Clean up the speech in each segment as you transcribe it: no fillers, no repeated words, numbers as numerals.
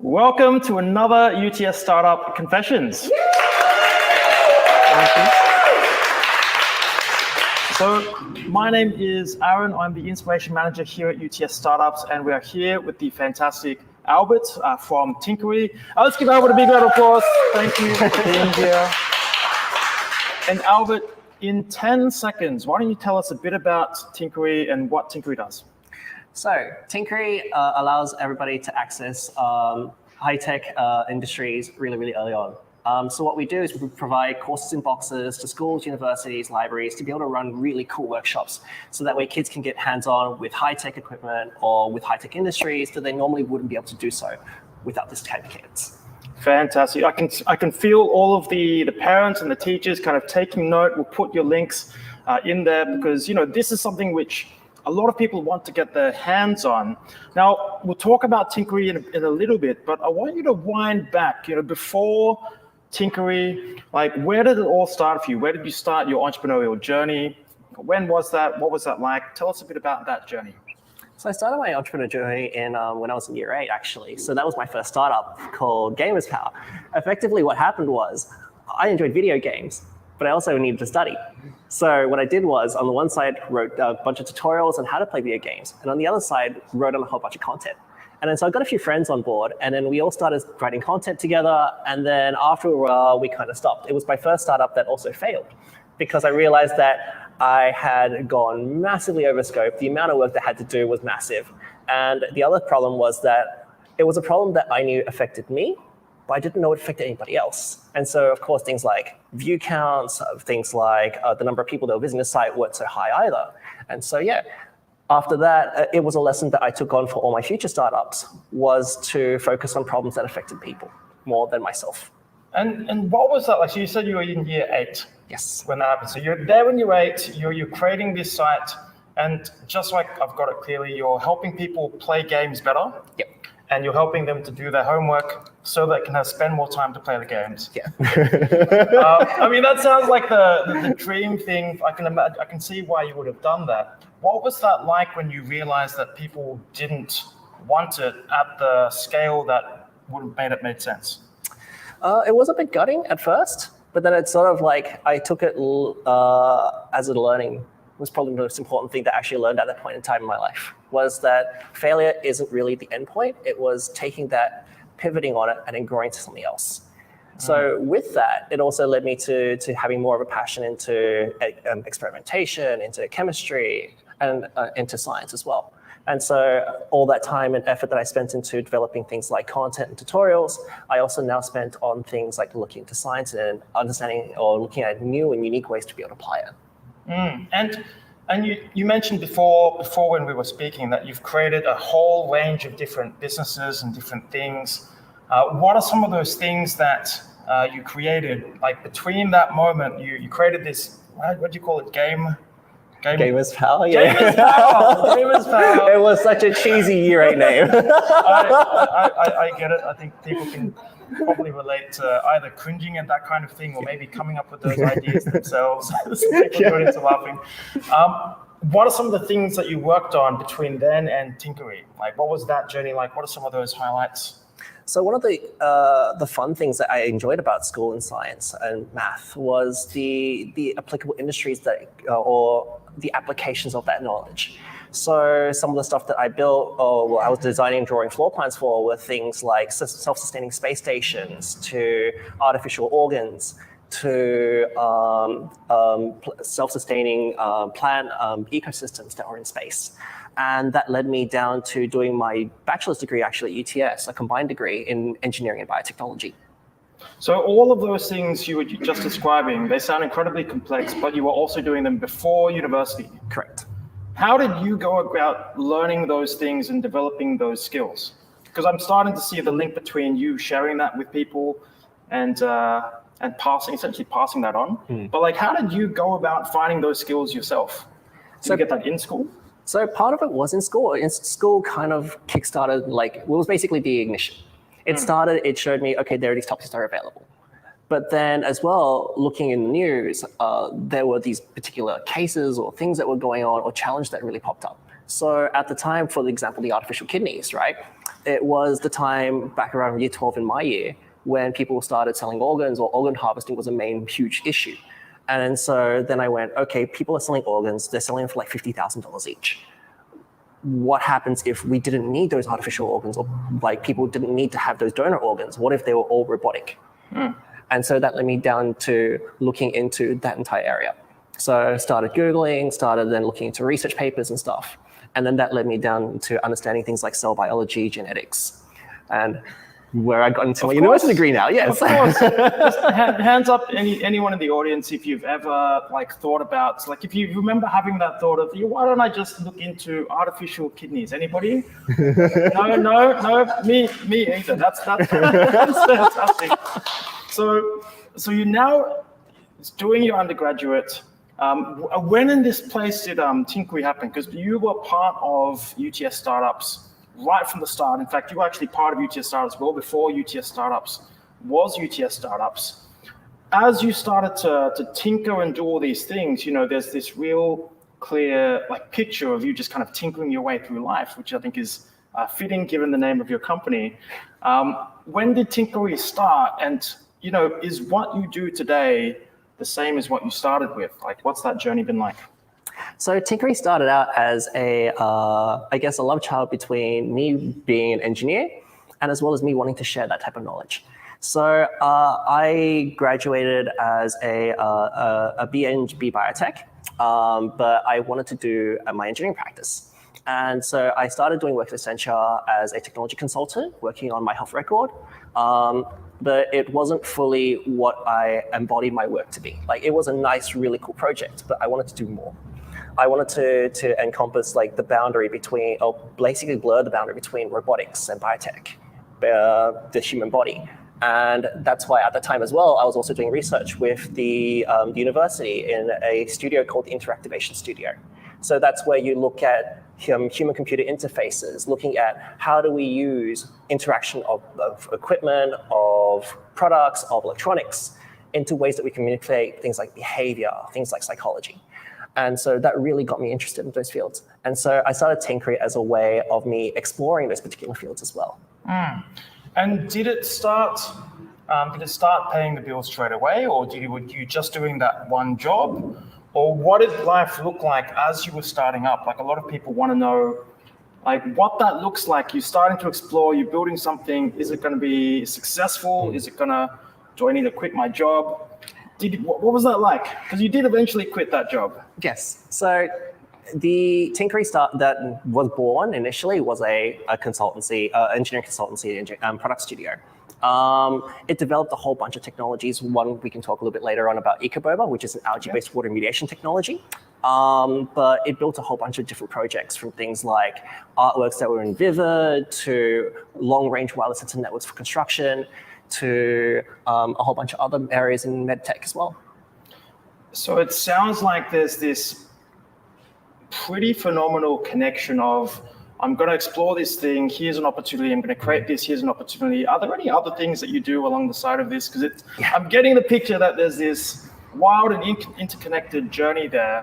Welcome to another UTS Startup Confessions. So my name is Aaron. I'm the Inspiration Manager here at UTS Startups, and we are here with the fantastic Albert from Tinkery. Let's give Albert a big round of applause. Thank you for being here. And Albert, in 10 seconds, why don't you tell us a bit about Tinkery and what Tinkery does? So Tinkery allows everybody to access high-tech industries really early on. So what we do is we provide courses in boxes to schools, universities, libraries to be able to run really cool workshops so that way kids can get hands-on with high-tech equipment or with high-tech industries that they normally wouldn't be able to do so without this type of kits. Fantastic. I can feel all of the parents and the teachers kind of taking note. We'll put your links in there because, this is something which a lot of people want to get their hands on. Now, we'll talk about Tinkery in a little bit, but I want you to wind back, before Tinkery, like where did it all start for you? Where did you start your entrepreneurial journey? When was that? What was that like? Tell us a bit about that journey. So I started my entrepreneur journey when I was in year 8, actually. So that was my first startup called Gamers Power. Effectively, what happened was I enjoyed video games, but I also needed to study. So what I did was, on the one side, wrote a bunch of tutorials on how to play video games, and on the other side, wrote on a whole bunch of content. And then so I got a few friends on board, and then we all started writing content together, and then after a while, we kind of stopped. It was my first startup that also failed, because I realized that I had gone massively over scope. The amount of work that I had to do was massive. And the other problem was that it was a problem that I knew affected me, but I didn't know it affected anybody else. And so, of course, things like view counts, things like the number of people that were visiting the site weren't so high either. And so, after that, it was a lesson that I took on for all my future startups, was to focus on problems that affected people more than myself. And what was that like? So you said you were in year 8. Yes. When that happened. So you're there when you're 8, you're creating this site, and just like I've got it clearly, you're helping people play games better. Yep. And you're helping them to do their homework so they can spend more time to play the games. Yeah. That sounds like the dream thing. I can see why you would have done that. What was that like when you realized that people didn't want it at the scale that would have made sense? It was a bit gutting at first, but then it's sort of like I took it as a learning. It was probably the most important thing that I actually learned at that point in time in my life, was that failure isn't really the end point. It was taking that, pivoting on it, and then growing to something else. So with that, it also led me to having more of a passion into experimentation, into chemistry, and into science as well. And so all that time and effort that I spent into developing things like content and tutorials, I also now spent on things like looking into science and understanding or looking at new and unique ways to be able to apply it. And you mentioned before when we were speaking that you've created a whole range of different businesses and different things. What are some of those things that you created? Like between that moment, you created this, what do you call it, Gamers Power, yeah. Gamers Power. It was such a cheesy year 8 name. I get it. I think people can probably relate to either cringing at that kind of thing or maybe coming up with those ideas themselves. People going into laughing. What are some of the things that you worked on between then and Tinkery? Like, what was that journey like? What are some of those highlights? So one of the fun things that I enjoyed about school and science and math was the applicable industries that or the applications of that knowledge. So some of the stuff that I built or I was designing and drawing floor plans for were things like self-sustaining space stations, to artificial organs, to self-sustaining plant ecosystems that are in space. And that led me down to doing my bachelor's degree actually at UTS, a combined degree in engineering and biotechnology. So all of those things you were just describing, they sound incredibly complex, but you were also doing them before university. Correct. How did you go about learning those things and developing those skills? Because I'm starting to see the link between you sharing that with people and essentially passing that on. But like, how did you go about finding those skills yourself? Did you get that in school? So part of it was in school. In school kind of kickstarted, it was basically the ignition. It started, it showed me, okay, there are these topics that are available. But then as well, looking in the news, there were these particular cases or things that were going on or challenges that really popped up. So at the time, for example, the artificial kidneys, right? It was the time back around year 12 in my year when people started selling organs, or organ harvesting was a main huge issue. And so then I went, okay, people are selling organs, they're selling them for like $50,000 each. What happens if we didn't need those artificial organs, or like people didn't need to have those donor organs? What if they were all robotic? And so that led me down to looking into that entire area. So I started Googling, started then looking into research papers and stuff. And then that led me down to understanding things like cell biology, genetics, and where I got into my university degree now, yes. Of course. Just hands up, anyone in the audience, if you've ever thought about, if you remember having that thought of, why don't I just look into artificial kidneys? Anybody? No, me either. That's fantastic. So you're now doing your undergraduate. When in this place did Tinkery happen? Because you were part of UTS Startups right from the start. In fact, you were actually part of UTS Startups well before UTS Startups was UTS Startups. As you started to tinker and do all these things, there's this real clear picture of you just kind of tinkering your way through life, which I think is fitting given the name of your company. When did Tinkery start? And is what you do today the same as what you started with? What's that journey been like? So Tinkery started out as a love child between me being an engineer and as well as me wanting to share that type of knowledge. So I graduated as a BNB biotech, but I wanted to do my engineering practice. And so I started doing work at Accenture as a technology consultant, working on my health record. But it wasn't fully what I embodied my work to be. It was a nice, really cool project, but I wanted to do more. I wanted to encompass the boundary between, or basically blur the boundary between robotics and biotech, the human body. And that's why at the time as well, I was also doing research with the university in a studio called the Interactivation Studio. So that's where you look at human-computer interfaces, looking at how do we use interaction of equipment, of products, of electronics into ways that we can manipulate things like behavior, things like psychology. And so that really got me interested in those fields. And so I started Tinkery as a way of me exploring those particular fields as well. And did it start paying the bills straight away, or were you just doing that one job? Or what did life look like as you were starting up? A lot of people want to know what that looks like. You're starting to explore, you're building something. Is it going to be successful? Is it do I need to quit my job? What was that like? Because you did eventually quit that job. Yes. So the Tinkery that was born initially was a consultancy, engineering consultancy, product studio. It developed a whole bunch of technologies. One we can talk a little bit later on about EcoBoba, which is an algae-based water remediation technology. But it built a whole bunch of different projects, from things like artworks that were in Vivid to long-range wireless sensor networks for construction to a whole bunch of other areas in medtech as well. So it sounds like there's this pretty phenomenal connection of, I'm going to explore this thing, here's an opportunity, I'm going to create this, here's an opportunity. Are there any other things that you do along the side of this? Because I'm getting the picture that there's this wild and interconnected journey there.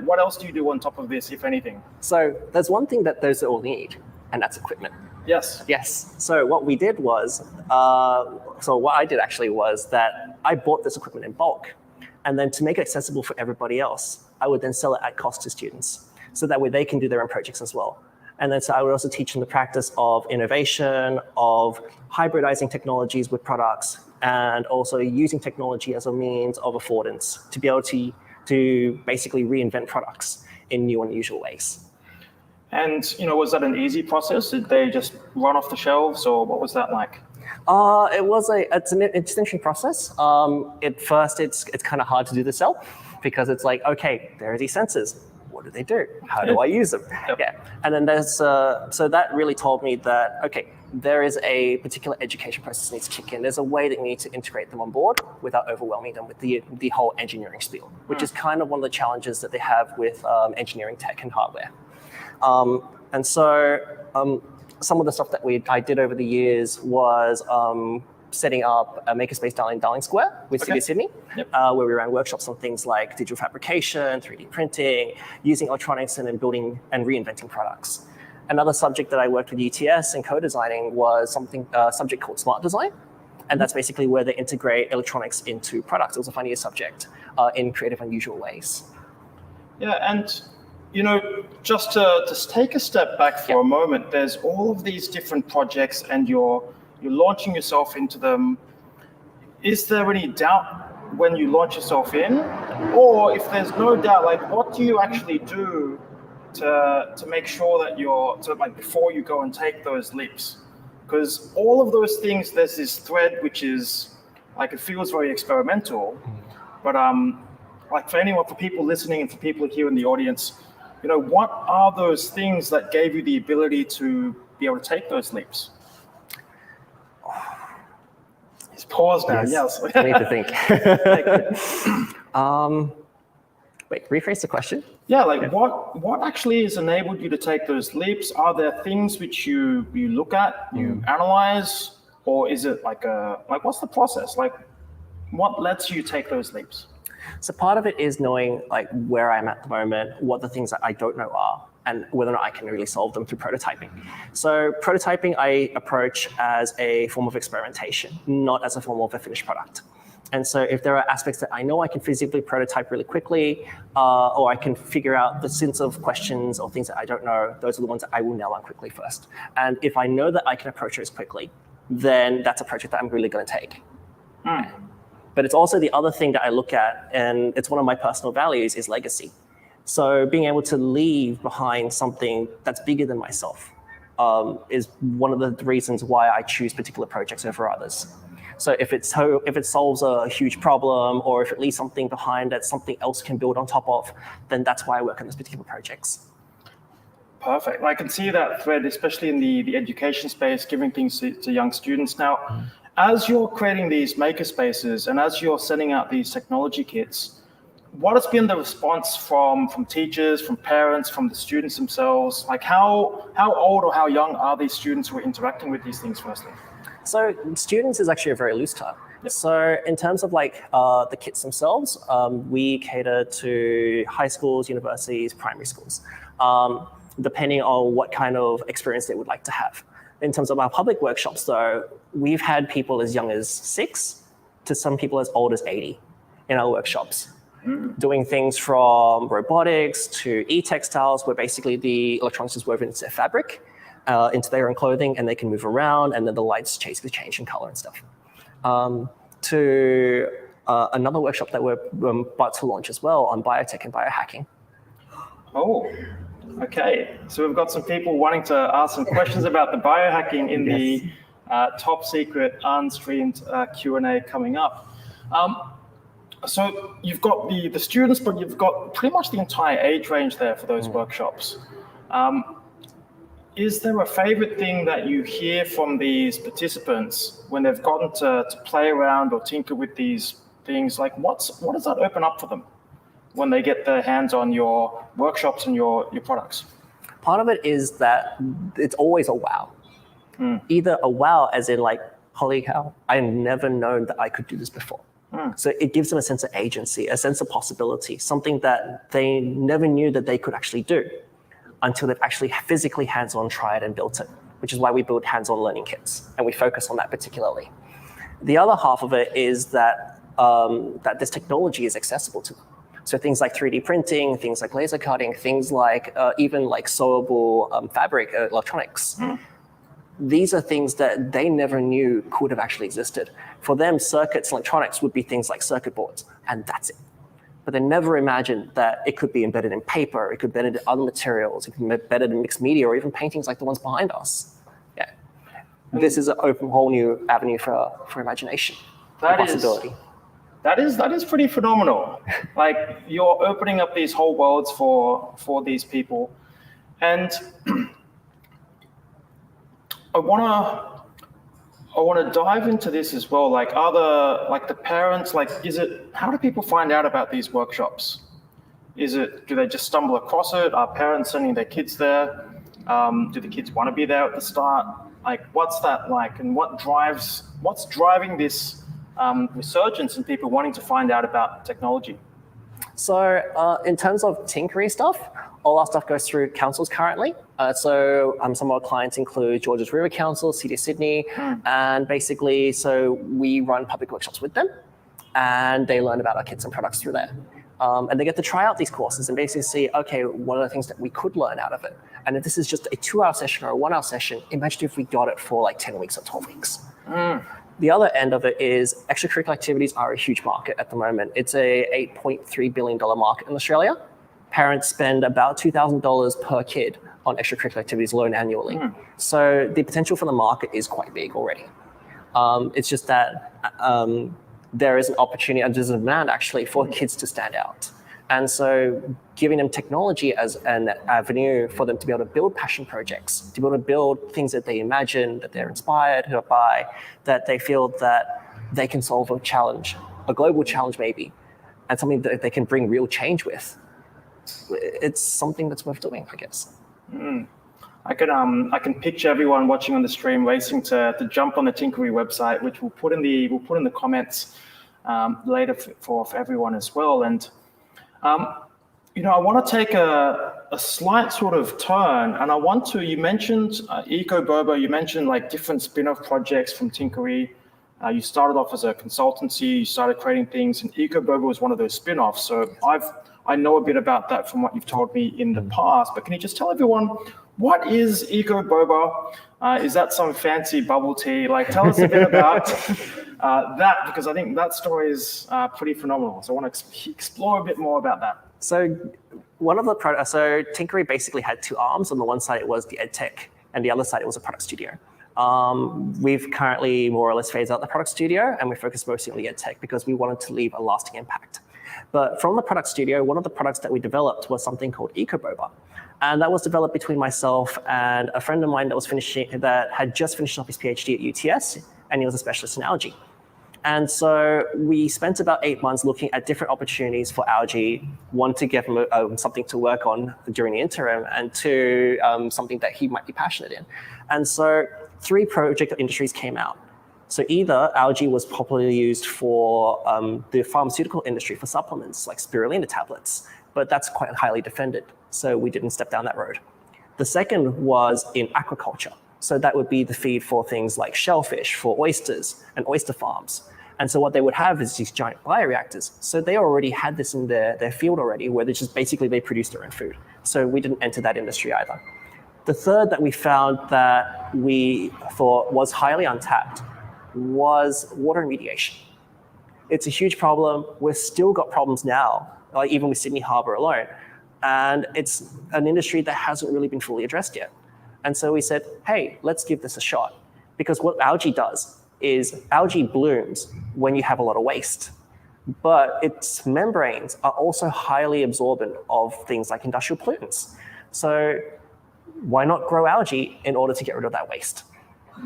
What else do you do on top of this, if anything? So there's one thing that those all need, and that's equipment. Yes. So what we did was, what I did actually was that I bought this equipment in bulk. And then to make it accessible for everybody else, I would then sell it at cost to students. So that way they can do their own projects as well. And then so I would also teach them the practice of innovation, of hybridizing technologies with products, and also using technology as a means of affordance to be able to basically reinvent products in new and unusual ways. And was that an easy process? Did they just run off the shelves, or what was that like? It's an interesting process. At first, it's kind of hard to do this self, because it's like, okay, there are these sensors. What do they do? How do I use them? Yep. Yeah. And then there's, so that really told me that, okay, there is a particular education process that needs to kick in. There's a way that you need to integrate them on board without overwhelming them with the whole engineering spiel, which is kind of one of the challenges that they have with engineering tech and hardware. And so some of the stuff that I did over the years was setting up a makerspace down in Darling Square with City of Sydney, where we ran workshops on things like digital fabrication, 3D printing, using electronics, and then building and reinventing products. Another subject that I worked with UTS and co-designing was a subject called smart design. And that's basically where they integrate electronics into products. It was a funnier subject in creative, unusual ways. Yeah, and just to take a step back for a moment, there's all of these different projects and you're launching yourself into them. Is there any doubt when you launch yourself in? Or if there's no doubt, like what do you actually do to make sure that before you go and take those leaps? Because all of those things, there's this thread which is it feels very experimental, but for people listening and for people here in the audience, what are those things that gave you the ability to be able to take those leaps? It's paused now. Yes. I need to think. Wait, rephrase the question. Yeah, what actually has enabled you to take those leaps? Are there things which you look at, you analyze, or is it what's the process? What lets you take those leaps? So part of it is knowing where I'm at the moment, what the things that I don't know are, and whether or not I can really solve them through prototyping. So prototyping I approach as a form of experimentation, not as a form of a finished product. And so if there are aspects that I know I can physically prototype really quickly, or I can figure out the sense of questions or things that I don't know, those are the ones that I will nail on quickly first. And if I know that I can approach those quickly, then that's a project that I'm really going to take. But it's also the other thing that I look at, and it's one of my personal values, is legacy. So being able to leave behind something that's bigger than myself is one of the reasons why I choose particular projects over others. So if it solves a huge problem, or if it leaves something behind that something else can build on top of, then that's why I work on those particular projects. Perfect. I can see that thread, especially in the education space, giving things to young students. Now, as you're creating these maker spaces and as you're sending out these technology kits, what has been the response from teachers, from parents, from the students themselves? How old or how young are these students who are interacting with these things firstly? So students is actually a very loose term. So in terms of the kits themselves, we cater to high schools, universities, primary schools, depending on what kind of experience they would like to have. In terms of our public workshops, though, we've had people as young as 6 to some people as old as 80 in our workshops, doing things from robotics to e-textiles, where basically the electronics is woven into their fabric, into their own clothing, and they can move around, and then the lights change in color and stuff. To another workshop that we're about to launch as well on biotech and biohacking. Oh, okay. So we've got some people wanting to ask some questions about the biohacking in the top secret unstreamed Q&A coming up. So you've got the students, but you've got pretty much the entire age range there for those workshops. Is there a favorite thing that you hear from these participants when they've gotten to play around or tinker with these things? What does that open up for them when they get their hands on your workshops and your products? Part of it is that it's always a wow. Either a wow as in holy cow, I've never known that I could do this before. So it gives them a sense of agency, a sense of possibility, something that they never knew that they could actually do until they've actually physically hands-on tried and built it, which is why we build hands-on learning kits, and we focus on that particularly. The other half of it is that this technology is accessible to them. So things like 3D printing, things like laser cutting, things like even sewable fabric electronics. These are things that they never knew could have actually existed. For them, circuits, electronics would be things like circuit boards, and that's it. But they never imagined that it could be embedded in paper, it could be embedded in other materials, it could be embedded in mixed media, or even paintings like the ones behind us. Yeah. This is an open whole new avenue for imagination, possibility. That is pretty phenomenal. You're opening up these whole worlds for these people. And I want to dive into this as well. Are the parents, how do people find out about these workshops? Do they just stumble across it? Are parents sending their kids there? Do the kids want to be there at the start? Like, what's that like, and what's driving this resurgence in people wanting to find out about technology? So in terms of Tinkery stuff, all our stuff goes through councils currently. So some of our clients include Georges River Council, City of Sydney, and basically, so we run public workshops with them, and they learn about our kits and products through there. And they get to try out these courses and basically see, okay, what are the things that we could learn out of it? And if this is just a 2-hour session or a 1-hour session, imagine if we got it for like 10 weeks or 12 weeks. The other end of it is extracurricular activities are a huge market at the moment. It's a $8.3 billion market in Australia. Parents spend about $2,000 per kid on extracurricular activities alone annually. So the potential for the market is quite big already. It's just that there is an opportunity and there's a demand actually for kids to stand out. And so giving them technology as an avenue for them to be able to build passion projects, to be able to build things that they imagine, that they're inspired by, that they feel that they can solve a challenge, a global challenge maybe, and something that they can bring real change with. It's something that's worth doing, I guess. I can picture everyone watching on the stream racing to jump on the Tinkery website, which we'll put in the comments later for everyone as well. And I want to take a slight sort of turn, and you mentioned EcoBobo, you mentioned like different spin-off projects from Tinkery. You started off as a consultancy, you started creating things, and EcoBobo was one of those spin-offs. So I know a bit about that from what you've told me in the past, but can you just tell everyone, what is EcoBobo? Is that some fancy bubble tea? Like, tell us a bit about that, because I think that story is pretty phenomenal. So I want to explore a bit more about that. So Tinkery basically had two arms. On the one side, it was the EdTech, and the other side, it was a product studio. We've currently more or less phased out the product studio, and we focus mostly on the EdTech because we wanted to leave a lasting impact. But from the product studio, one of the products that we developed was something called EcoBobo. And that was developed between myself and a friend of mine that had just finished up his PhD at UTS, and he was a specialist in algae. And so we spent about 8 months looking at different opportunities for algae, one, to give him something to work on during the interim, and two, something that he might be passionate in. And so 3 project industries came out. So either algae was popularly used for the pharmaceutical industry for supplements like spirulina tablets, but that's quite highly defended. So we didn't step down that road. The second was in aquaculture. So that would be the feed for things like shellfish, for oysters and oyster farms. And so what they would have is these giant bioreactors. So they already had this in their field already, where they produce their own food. So we didn't enter that industry either. The third that we found that we thought was highly untapped was water remediation. It's a huge problem. We've still got problems now, like even with Sydney Harbour alone. And it's an industry that hasn't really been fully addressed yet. And so we said, hey, let's give this a shot. Because what algae does is algae blooms when you have a lot of waste. But its membranes are also highly absorbent of things like industrial pollutants. So why not grow algae in order to get rid of that waste?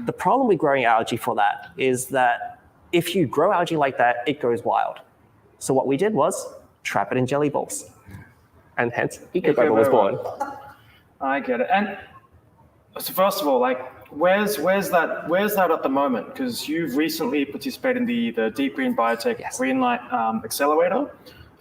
The problem with growing algae for that is that if you grow algae like that, it goes wild. So what we did was trap it in jelly balls. And hence, EcoBobo was born. I get it. And so first of all, like, where's that at the moment? Because you've recently participated in the Deep Green Biotech Greenlight Accelerator.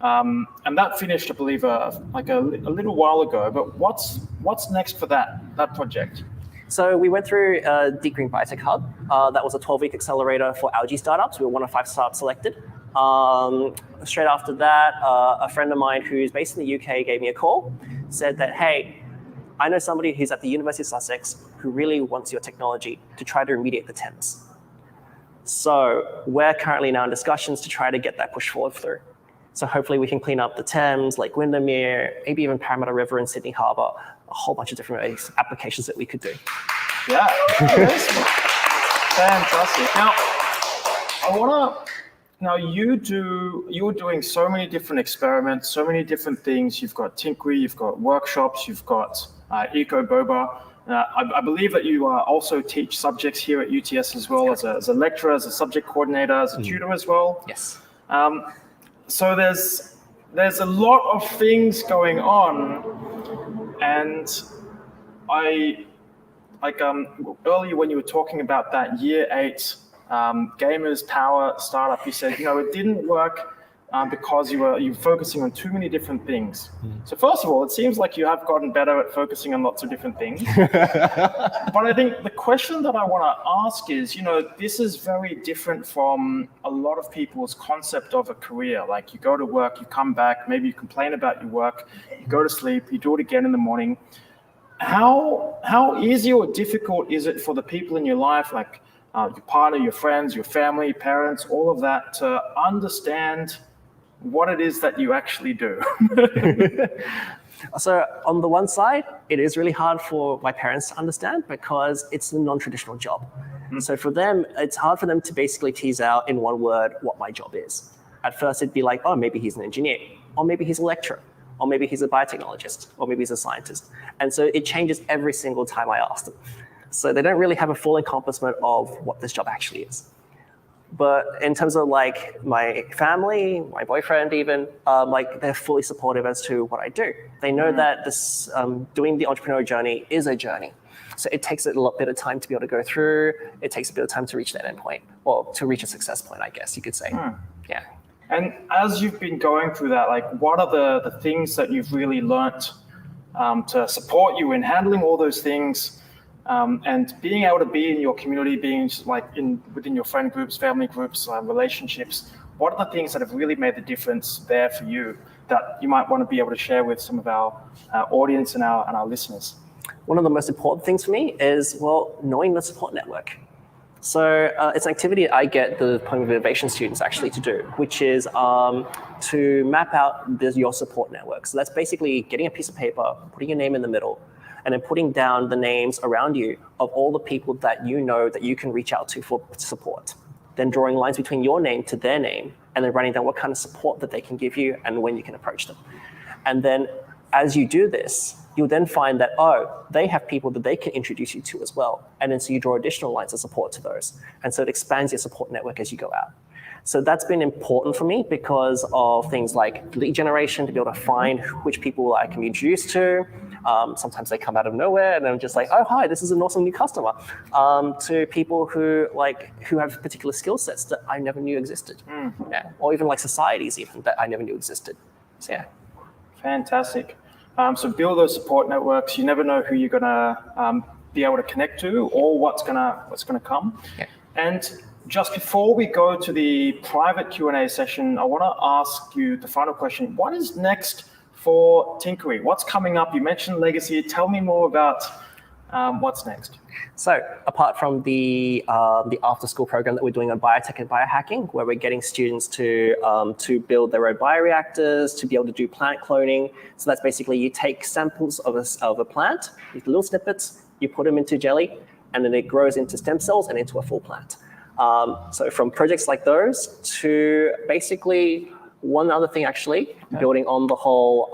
And that finished, I believe, like a little while ago. But what's next for that project? So we went through Deep Green Biotech Hub. That was a 12-week accelerator for algae startups. We were one of 5 startups selected. Straight after that, a friend of mine who's based in the UK gave me a call, said that, hey, I know somebody who's at the University of Sussex who really wants your technology to try to remediate the Thames. So we're currently now in discussions to try to get that pushed forward through. So hopefully we can clean up the Thames, Lake Windermere, maybe even Parramatta River and Sydney Harbour, a whole bunch of different applications that we could do. Yeah, fantastic. Now, you're doing so many different experiments, so many different things. You've got Tinkery, you've got workshops, you've got EcoBobo. I believe that you also teach subjects here at UTS as well, as a lecturer, as a subject coordinator, as a tutor as well. Yes. So there's a lot of things going on, and earlier when you were talking about that year 8 Gamers Power startup, you said, it didn't work because you were focusing on too many different things. So first of all, it seems like you have gotten better at focusing on lots of different things. But I think the question that I want to ask is, this is very different from a lot of people's concept of a career. Like you go to work, you come back, maybe you complain about your work, you go to sleep, you do it again in the morning. How easy or difficult is it for the people in your life, like your partner, your friends, your family, parents, all of that, to understand what it is that you actually do? So on the one side, it is really hard for my parents to understand because it's a non-traditional job. So for them, it's hard for them to basically tease out in one word what my job is. At first, it'd be like, oh, maybe he's an engineer, or maybe he's a lecturer, or maybe he's a biotechnologist, or maybe he's a scientist. And so it changes every single time I ask them. So they don't really have a full encompassment of what this job actually is. But in terms of like my family, my boyfriend even, they're fully supportive as to what I do. They know that this doing the entrepreneurial journey is a journey. So it takes a lot bit of time to be able to go through. It takes a bit of time to reach that end point, or to reach a success point, I guess you could say. Yeah. And as you've been going through that, like what are the things that you've really learnt to support you in handling all those things? And being able to be in your community, being like within your friend groups, family groups, relationships, what are the things that have really made the difference there for you that you might want to be able to share with some of our audience and our listeners? One of the most important things for me is, knowing the support network. So it's an activity I get the Diploma of Innovation students actually to do, which is to map out your support network. So that's basically getting a piece of paper, putting your name in the middle, and then putting down the names around you of all the people that you know that you can reach out to for support. Then drawing lines between your name to their name, and then writing down what kind of support that they can give you and when you can approach them. And then as you do this, you'll then find that, they have people that they can introduce you to as well. And then so you draw additional lines of support to those. And so it expands your support network as you go out. So that's been important for me because of things like lead generation, to be able to find which people I can be introduced to. Sometimes they come out of nowhere and I'm just like, oh, hi, this is an awesome new customer. To people who have particular skill sets that I never knew existed. Yeah. Or even like societies even that I never knew existed. So yeah. Fantastic. So build those support networks. You never know who you're gonna be able to connect to or what's gonna come. Yeah. And just before we go to the private Q&A session, I want to ask you the final question. What is next for Tinkery? What's coming up? You mentioned legacy. Tell me more about what's next. So apart from the after-school program that we're doing on biotech and biohacking, where we're getting students to build their own bioreactors, to be able to do plant cloning. So that's basically you take samples of a plant, these little snippets, you put them into jelly, and then it grows into stem cells and into a full plant. So from projects like those to basically one other thing actually, building on the whole,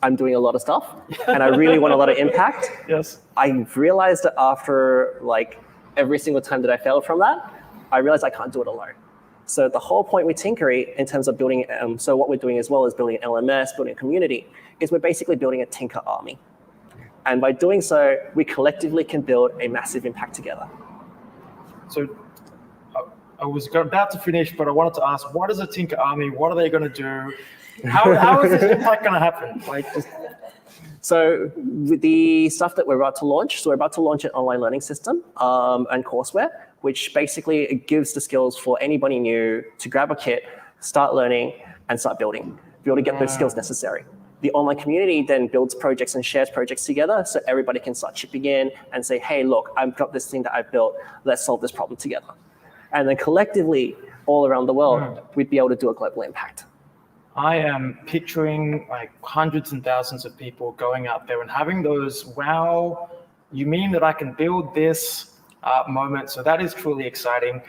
I'm doing a lot of stuff and I really want a lot of impact. Yes. I realized that after like every single time that I failed from that, I realized I can't do it alone. So the whole point with Tinkery in terms of building, so what we're doing as well as building an LMS, building a community, is we're basically building a Tinker army. And by doing so, we collectively can build a massive impact together. So I was about to finish, but I wanted to ask, what is a Tinker Army? What are they going to do? How is this impact going to happen? So with the stuff that we're about to launch, we're about to launch an online learning system and courseware, which basically gives the skills for anybody new to grab a kit, start learning, and start building, be able to get those skills necessary. The online community then builds projects and shares projects together so everybody can start chipping in and say, hey, look, I've got this thing that I've built. Let's solve this problem together. And then collectively, all around the world, we'd be able to do a global impact. I am picturing like hundreds and thousands of people going out there and having those, wow, you mean that I can build this moment. So that is truly exciting.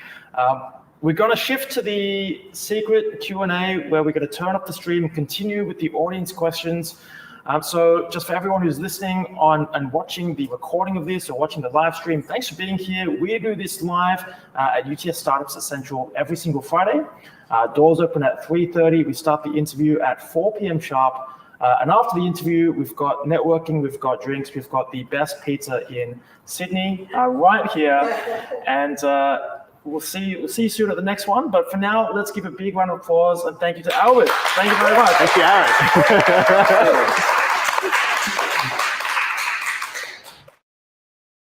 We're going to shift to the secret Q&A where we're going to turn up the stream and continue with the audience questions. So just for everyone who's listening on and watching the recording of this or watching the live stream, thanks for being here. We do this live at UTS Startups Essential every single Friday. Doors open at 3:30. We start the interview at 4 p.m. sharp. And after the interview, we've got networking, we've got drinks, we've got the best pizza in Sydney right here. And we'll see you soon at the next one. But for now, let's give a big round of applause and thank you to Albert. Thank you very much. Thank you, Aaron.